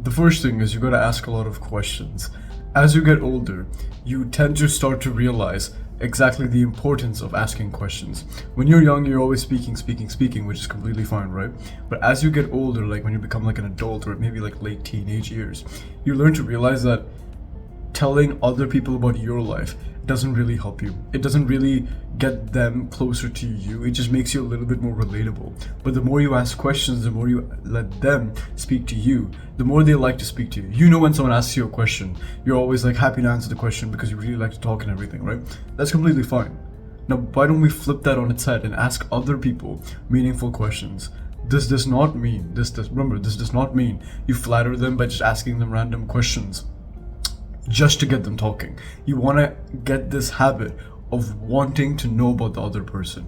The first thing is you gotta ask a lot of questions. As you get older, you tend to start to realize exactly the importance of asking questions. When you're young, you're always speaking, which is completely fine, right? But as you get older, like when you become like an adult or maybe like late teenage years, you learn to realize that telling other people about your life doesn't really help you. It doesn't really get them closer to you. It just makes you a little bit more relatable. But the more you ask questions, the more you let them speak to you, the more they like to speak to you. You know, when someone asks you a question, you're always like happy to answer the question because you really like to talk and everything, right? That's completely fine. Now, why don't we flip that on its head and ask other people meaningful questions? This does not mean you flatter them by just asking them random questions just to get them talking. You want to get this habit of wanting to know about the other person.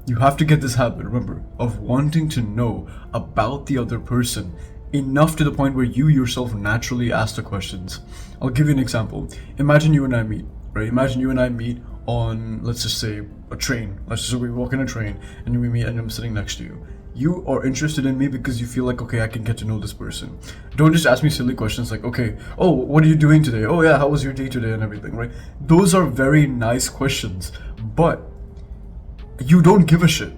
You have to get this habit, remember, of wanting to know about the other person enough to the point where you yourself naturally ask the questions. I'll give you an example. Imagine you and I meet, right? Imagine you and I meet on, let's just say, a train. Let's just say we walk in a train and we meet and I'm sitting next to you. You are interested in me because you feel like, okay, I can get to know this person. Don't just ask me silly questions like, okay, oh, what are you doing today? Oh yeah, how was your day today and everything, right? Those are very nice questions, but you don't give a shit.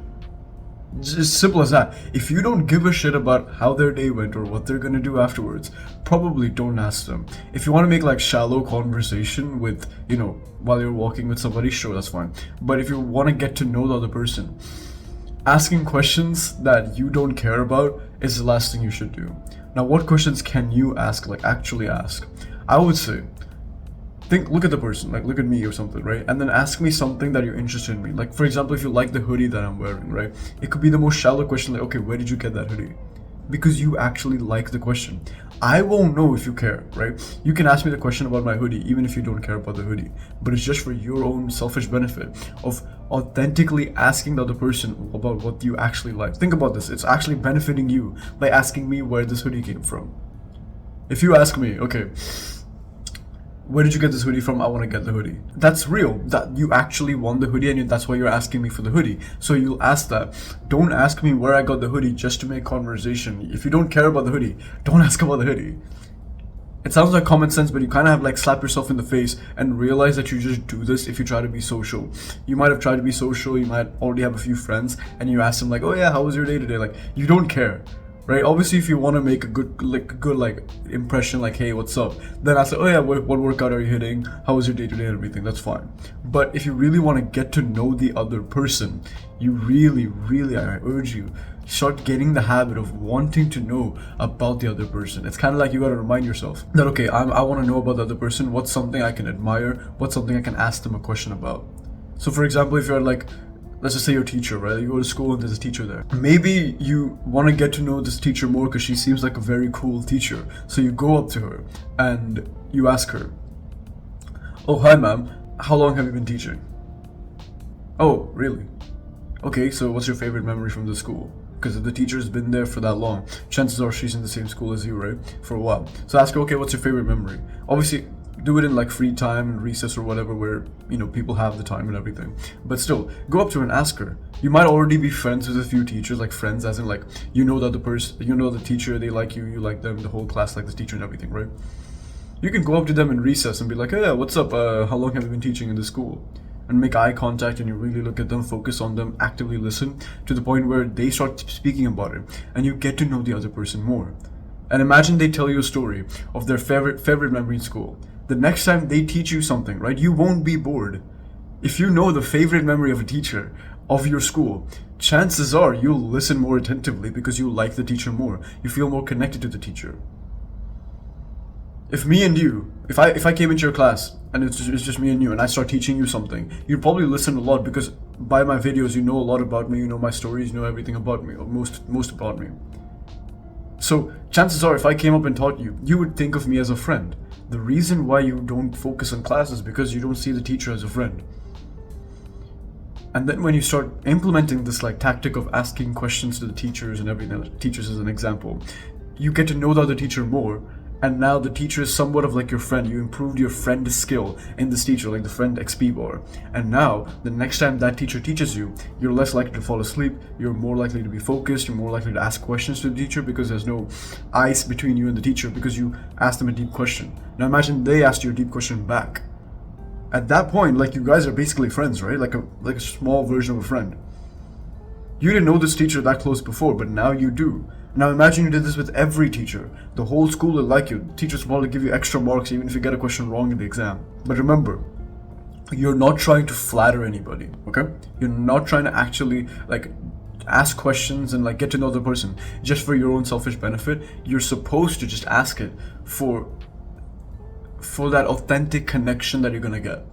Just simple as that. If you don't give a shit about how their day went or what they're gonna do afterwards, probably don't ask them. If you want to make like shallow conversation with, while you're walking with somebody, sure, that's fine. But if you want to get to know the other person, asking questions that you don't care about is the last thing you should do. Now, what questions can you ask, like actually ask? I would say, look at the person, like look at me or something, right? And then ask me something that you're interested in me. Like, for example, if you like the hoodie that I'm wearing, right? It could be the most shallow question, like, okay, where did you get that hoodie? Because you actually like the question. I won't know if you care, right? You can ask me the question about my hoodie even if you don't care about the hoodie, but it's just for your own selfish benefit of authentically asking the other person about what you actually like. Think about this. It's actually benefiting you by asking me where this hoodie came from. If you ask me, okay, where did you get this hoodie from? I want to get the hoodie. That's real. That you actually want the hoodie and that's why you're asking me for the hoodie. So you'll ask that. Don't ask me where I got the hoodie just to make conversation. If you don't care about the hoodie, don't ask about the hoodie. It sounds like common sense, but you kind of have like slap yourself in the face and realize that you just do this if you try to be social. You might have tried to be social, you might already have a few friends, and you ask them like, oh yeah, how was your day today? Like, you don't care. Right? Obviously, if you want to make a good impression, like, hey, what's up? Then I say, oh yeah, what workout are you hitting? How was your day today and everything? That's fine. But if you really want to get to know the other person, you really, I urge you, start getting the habit of wanting to know about the other person. It's kind of like you got to remind yourself that, okay, I want to know about the other person. What's something I can admire? What's something I can ask them a question about? So for example, if you're like, let's just say your teacher, right? You go to school and there's a teacher there. Maybe you want to get to know this teacher more because she seems like a very cool teacher. So you go up to her and you ask her, oh, hi ma'am, how long have you been teaching? Oh, really? Okay, so what's your favorite memory from the school? Because if the teacher's been there for that long, chances are she's in the same school as you, right? For a while. So ask her, okay, what's your favorite memory? Obviously, do it in like free time and recess or whatever where, people have the time and everything. But still, go up to her and ask her. You might already be friends with a few teachers, like friends as in like, the teacher, they like you like them, the whole class like the teacher and everything, right? You can go up to them in recess and be like, hey, what's up? How long have you been teaching in this school? And make eye contact and you really look at them, focus on them, actively listen to the point where they start speaking about it and you get to know the other person more. And imagine they tell you a story of their favorite memory in school. The next time they teach you something, right, you won't be bored. If you know the favorite memory of a teacher of your school, chances are you'll listen more attentively because you like the teacher more. You feel more connected to the teacher. If me and you, if I came into your class and it's just me and you and I start teaching you something, you'd probably listen a lot because by my videos you know a lot about me, you know my stories, you know everything about me, or most about me. So chances are if I came up and taught you, you would think of me as a friend. The reason why you don't focus on class is because you don't see the teacher as a friend. And then when you start implementing this like tactic of asking questions to the teachers and everything, teachers as an example, you get to know the other teacher more and now the teacher is somewhat of like your friend. You improved your friend skill in this teacher, like the friend XP bar. And now, the next time that teacher teaches you, you're less likely to fall asleep, you're more likely to be focused, you're more likely to ask questions to the teacher because there's no ice between you and the teacher because you asked them a deep question. Now imagine they asked you a deep question back. At that point, like, you guys are basically friends, right? Like a small version of a friend. You didn't know this teacher that close before, but now you do. Now imagine you did this with every teacher. The whole school will like you. Teachers will probably give you extra marks even if you get a question wrong in the exam. But remember, you're not trying to flatter anybody, okay? You're not trying to actually like ask questions and like get to know the person just for your own selfish benefit. You're supposed to just ask it for that authentic connection that you're gonna get.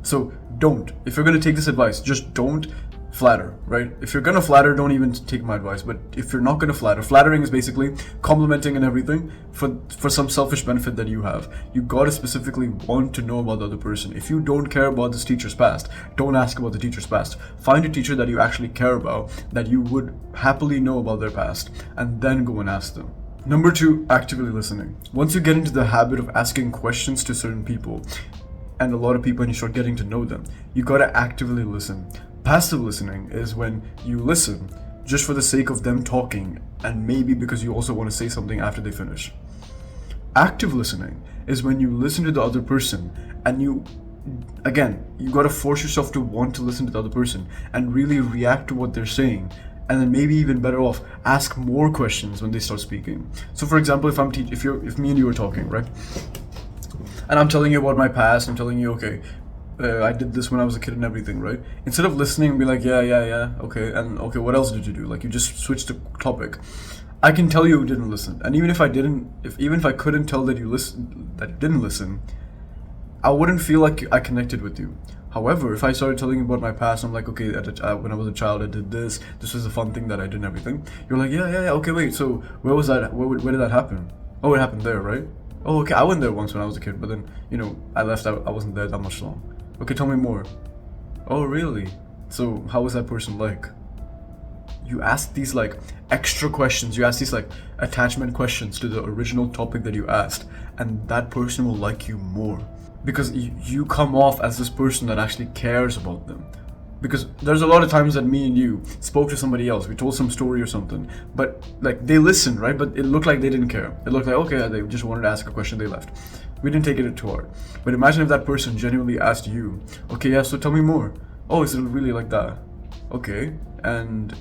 So don't. If you're gonna take this advice, just don't flatter, right? If you're gonna flatter, don't even take my advice. But if you're not gonna flatter, flattering is basically complimenting and everything for some selfish benefit that you have. You gotta specifically want to know about the other person. If you don't care about this teacher's past, don't ask about the teacher's past. Find a teacher that you actually care about, that you would happily know about their past, and then go and ask them. Number 2, actively listening. Once you get into the habit of asking questions to certain people, and a lot of people, and you start getting to know them, you gotta actively listen. Passive listening is when you listen just for the sake of them talking and maybe because you also want to say something after they finish. Active listening is when you listen to the other person and you gotta force yourself to want to listen to the other person and really react to what they're saying, and then maybe even better off, ask more questions when they start speaking. So for example, if me and you are talking, right? And I'm telling you about my past, I'm telling you, okay, I did this when I was a kid and everything, right? Instead of listening and be like, yeah, okay, and okay, what else did you do? Like, you just switched the topic. I can tell you didn't listen, and even if I couldn't tell that you didn't listen, I wouldn't feel like I connected with you. However, if I started telling you about my past, I'm like, okay, when I was a child, I did this. This was a fun thing that I did and everything. You're like, yeah. Okay, wait. So where was that? Where did that happen? Oh, it happened there, right? Oh, okay. I went there once when I was a kid, but then I left. I wasn't there that much long. Okay, tell me more. Oh, really? So how was that person like? You ask these like extra questions. You ask these like attachment questions to the original topic that you asked, and that person will like you more because you come off as this person that actually cares about them. Because there's a lot of times that me and you spoke to somebody else, we told some story or something, but like they listened, right? But it looked like they didn't care. It looked like, okay, they just wanted to ask a question, they left. We didn't take it to heart. But imagine if that person genuinely asked you, okay, yeah, so tell me more. Oh, is it really like that? Okay, and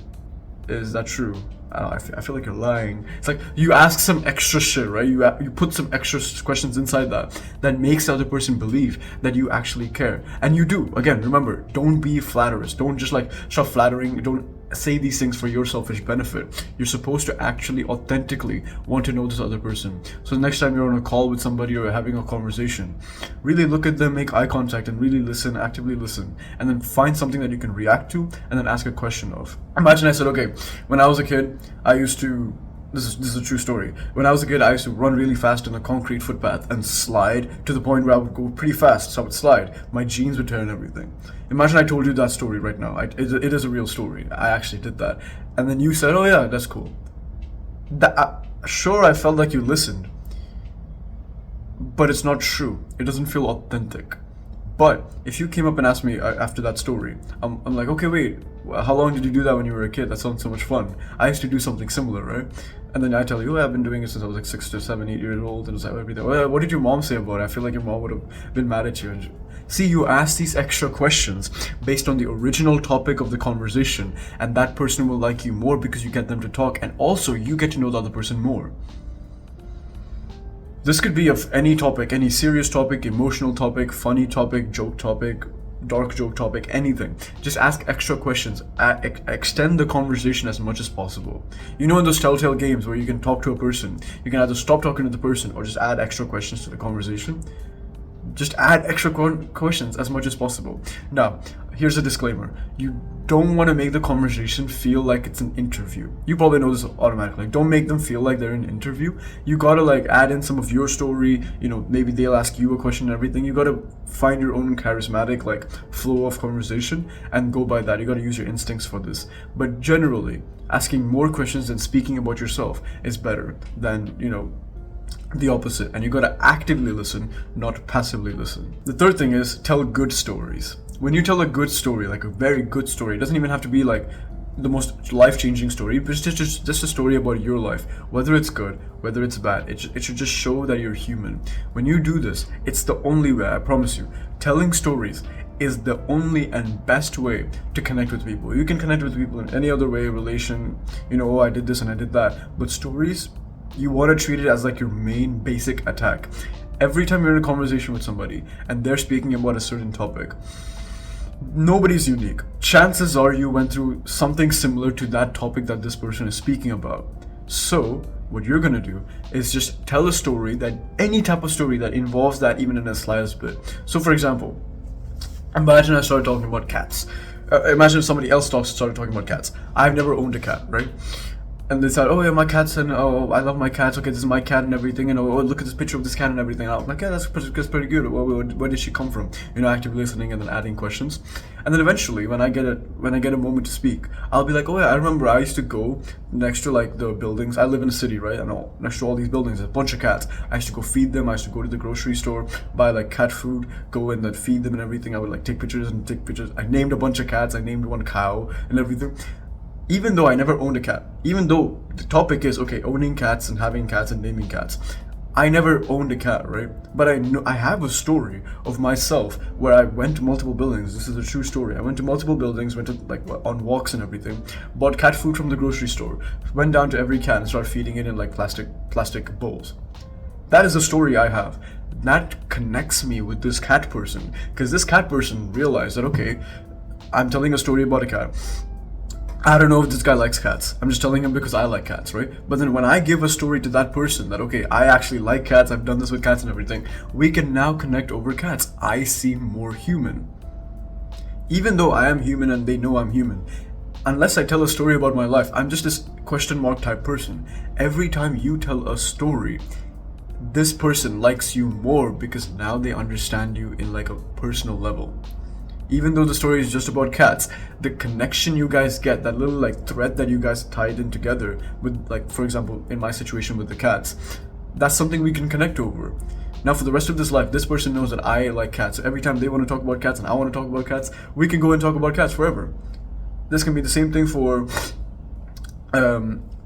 is that true? I feel like you're lying. It's like you ask some extra shit, right? You put some extra questions inside that makes the other person believe that you actually care. And you do. Again, remember, don't be flatterers. Don't just like start flattering. Don't say these things for your selfish benefit. You're supposed to actually authentically want to know this other person. So the next time you're on a call with somebody or having a conversation, really look at them, make eye contact, and really listen, actively listen, and then find something that you can react to and then ask a question of. Imagine I said, okay, when I was a kid, I used to, this is a true story. When I was a kid, I used to run really fast on a concrete footpath and slide to the point where I would go pretty fast. So I would slide. My jeans would tear and everything. Imagine I told you that story right now. It is a real story. I actually did that. And then you said, oh yeah, that's cool. Sure, I felt like you listened. But it's not true. It doesn't feel authentic. But if you came up and asked me after that story, I'm like, okay, wait, how long did you do that when you were a kid? That sounds so much fun. I used to do something similar, right? And then I tell you, oh, I've been doing it since I was like 6 to 7, 8 years old, and it's like everything. Oh, what did your mom say about it? I feel like your mom would have been mad at you. And see, you ask these extra questions based on the original topic of the conversation, and that person will like you more because you get them to talk, and also you get to know the other person more. This could be of any topic, any serious topic, emotional topic, funny topic, joke topic, dark joke topic, anything. Just ask extra questions. Extend the conversation as much as possible. You know, in those telltale games where you can talk to a person, you can either stop talking to the person or just add extra questions to the conversation. Just add extra questions as much as possible. Now, here's a disclaimer. You don't want to make the conversation feel like it's an interview. You probably know this automatically. Like, don't make them feel like they're in an interview. You gotta like add in some of your story. Maybe they'll ask you a question and everything. You gotta find your own charismatic like flow of conversation and go by that. You gotta use your instincts for this. But generally, asking more questions than speaking about yourself is better than the opposite, and you gotta actively listen, not passively listen. The third thing is tell good stories. When you tell a good story, like a very good story, it doesn't even have to be like the most life-changing story, but it's just a story about your life, whether it's good, whether it's bad. It should just show that you're human. When you do this, it's the only way, I promise you. Telling stories is the only and best way to connect with people. You can connect with people in any other way, relation, oh, I did this and I did that. But stories, you want to treat it as like your main basic attack. Every time you're in a conversation with somebody and they're speaking about a certain topic, nobody's unique. Chances are you went through something similar to that topic that this person is speaking about. So what you're gonna do is just tell a story, that any type of story that involves that, even in the slightest bit. So for example, imagine I started talking about cats. Imagine if somebody else started talking about cats. I've never owned a cat, right? And they said, oh yeah, my cat's, and oh, I love my cats. Okay, this is my cat and everything. And oh, look at this picture of this cat and everything. And I'm like, yeah, that's pretty good. Where did she come from? Actively listening and then adding questions. And then eventually, when I get a moment to speak, I'll be like, oh yeah, I remember I used to go next to like the buildings. I live in a city, right? And next to all these buildings, there's a bunch of cats. I used to go feed them. I used to go to the grocery store, buy like cat food, go and then feed them and everything. I would like take pictures. I named a bunch of cats. I named one cow and everything. Even though I never owned a cat, even though the topic is, okay, owning cats and having cats and naming cats, I never owned a cat, right? But I know I have a story of myself where I went to multiple buildings. This is a true story. I went to multiple buildings, went to like on walks and everything, bought cat food from the grocery store, went down to every cat and started feeding it in like plastic bowls. That is a story I have. That connects me with this cat person, because this cat person realized that, okay, I'm telling a story about a cat. I don't know if this guy likes cats. I'm just telling him because I like cats, right? But then when I give a story to that person that, okay, I actually like cats, I've done this with cats and everything, we can now connect over cats. I seem more human. Even though I am human and they know I'm human, unless I tell a story about my life, I'm just this question mark type person. Every time you tell a story, this person likes you more because now they understand you in like a personal level. Even though the story is just about cats, the connection you guys get, that little like thread that you guys tied in together with, like, for example, in my situation with the cats, that's something we can connect over. Now for the rest of this life, this person knows that I like cats. So every time they want to talk about cats and I want to talk about cats, we can go and talk about cats forever. This can be the same thing for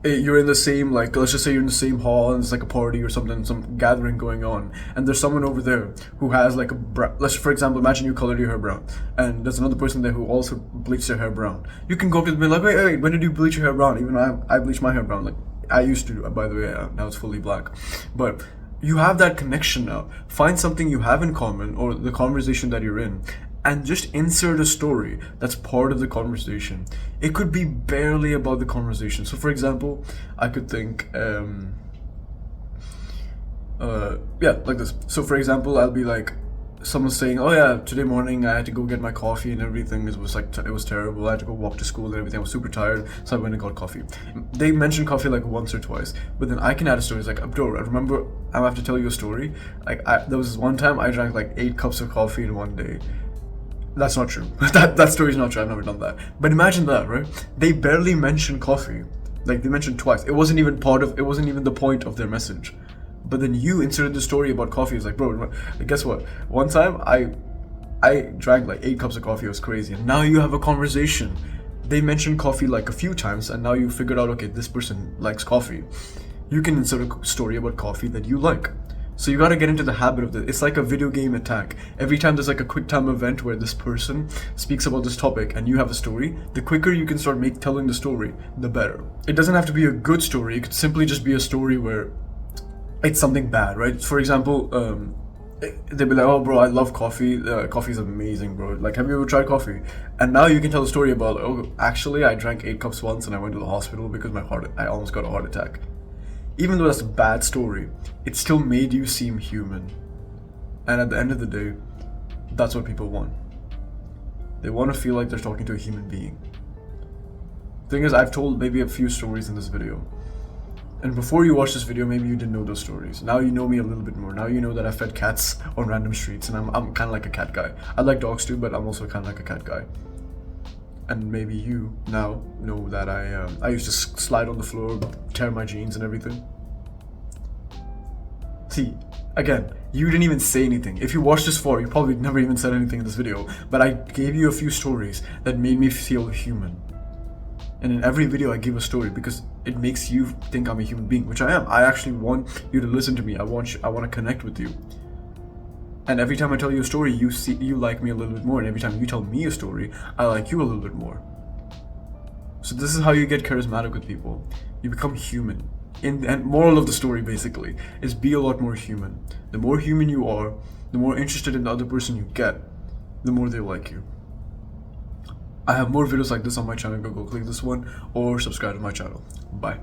you're in the same, like, let's just say you're in the same hall and it's like a party or something, some gathering going on, and there's someone over there who has like let's, for example, imagine you colored your hair brown and there's another person there who also bleached their hair brown. You can go up to them and be like, wait, when did you bleach your hair brown? Even I bleached my hair brown, like I used to, by the way. Now it's fully black. But you have that connection now. Find something you have in common, or the conversation that you're in, and just insert a story that's part of the conversation. It could be barely about the conversation. So for example, I could think, like this. So for example, I'll be like, someone's saying, oh yeah, today morning I had to go get my coffee and everything. It was like, it was terrible. I had to go walk to school and everything. I was super tired, so I went and got coffee. They mentioned coffee like once or twice, but then I can add a story. It's like, bro, I remember, I have to tell you a story. Like, there was this one time I drank like 8 cups of coffee in one day. That's not true. that story's not true. I've never done that. But imagine that, right? They barely mentioned coffee. Like, they mentioned twice. It wasn't even the point of their message. But then you inserted the story about coffee. It's like, bro, guess what? One time I drank like 8 cups of coffee. It was crazy. And now you have a conversation. They mentioned coffee like a few times, and now you figured out, okay, this person likes coffee. You can insert a story about coffee that you like. So you gotta get into the habit of this. It's like a video game attack. Every time there's like a quick time event where this person speaks about this topic and you have a story, the quicker you can start telling the story, the better. It doesn't have to be a good story. It could simply just be a story where it's something bad, right? For example, they'd be like, oh bro, I love coffee. Coffee's amazing, bro. Like, have you ever tried coffee? And now you can tell a story about, oh, actually I drank 8 cups once and I went to the hospital because I almost got a heart attack. Even though that's a bad story, it still made you seem human. And at the end of the day, that's what people want. They want to feel like they're talking to a human being. Thing is, I've told maybe a few stories in this video. And before you watch this video, maybe you didn't know those stories. Now you know me a little bit more. Now you know that I fed cats on random streets, and I'm kind of like a cat guy. I like dogs too, but I'm also kind of like a cat guy. And maybe you now know that I used to slide on the floor, tear my jeans and everything. See, again, you didn't even say anything. If you watched this far, you probably never even said anything in this video, but I gave you a few stories that made me feel human. And in every video I give a story because it makes you think I'm a human being, which I am. I actually want you to listen to me. I want to connect with you. And every time I tell you a story, you like me a little bit more, and every time you tell me a story, I like you a little bit more. So this is how you get charismatic with people. You become human. And moral of the story basically is be a lot more human. The more human you are, the more interested in the other person you get, the more they like you. I have more videos like this on my channel. Go click this one or subscribe to my channel. Bye.